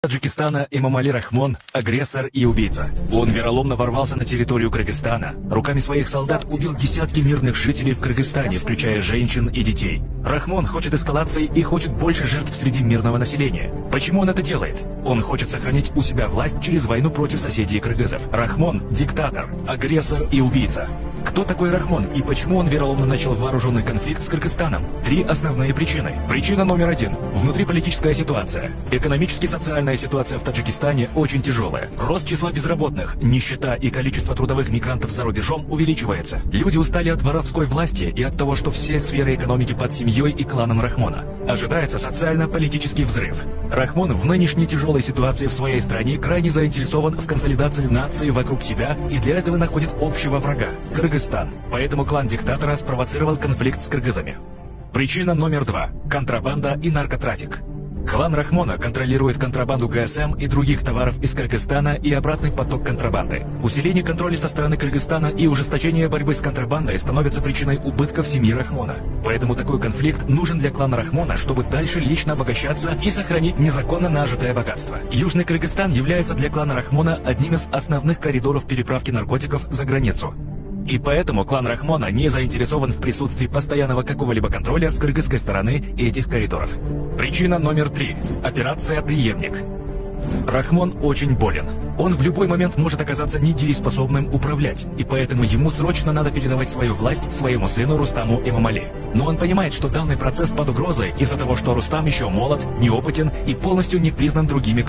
Таджикистана Эмомали Рахмон – агрессор и убийца. Он вероломно ворвался на территорию Кыргызстана. Руками своих солдат убил десятки мирных жителей в Кыргызстане, включая женщин и детей. Рахмон хочет эскалации и хочет больше жертв среди мирного населения. Почему он это делает? Он хочет сохранить у себя власть через войну против соседей кыргызов. Рахмон – диктатор, агрессор и убийца. Кто такой Рахмон и почему он вероломно начал вооруженный конфликт с Кыргызстаном? Три основные причины. Причина номер один – внутриполитическая ситуация. Экономически-социальная ситуация в Таджикистане очень тяжелая. Рост числа безработных, нищета и количество трудовых мигрантов за рубежом увеличивается. Люди устали от воровской власти и от того, что все сферы экономики под семьей и кланом Рахмона. Ожидается социально-политический взрыв. Рахмон в нынешней тяжелой ситуации в своей стране крайне заинтересован в консолидации нации вокруг себя и для этого находит общего врага – Кыргызстан. Поэтому клан диктатора спровоцировал конфликт с кыргызами. Причина номер два – контрабанда и наркотрафик. Клан Рахмона контролирует контрабанду ГСМ и других товаров из Кыргызстана и обратный поток контрабанды. Усиление контроля со стороны Кыргызстана и ужесточение борьбы с контрабандой становится причиной убытков семьи Рахмона. Поэтому такой конфликт нужен для клана Рахмона, чтобы дальше лично обогащаться и сохранить незаконно нажитое богатство. Южный Кыргызстан является для клана Рахмона одним из основных коридоров переправки наркотиков за границу. И поэтому клан Рахмона не заинтересован в присутствии постоянного какого-либо контроля с кыргызской стороны этих коридоров. Причина номер три – операция «Преемник». Рахмон очень болен. Он в любой момент может оказаться недееспособным управлять, и поэтому ему срочно надо передавать свою власть своему сыну Рустаму Эмомали. Но он понимает, что данный процесс под угрозой из-за того, что Рустам еще молод, неопытен и полностью не признан другими кланами.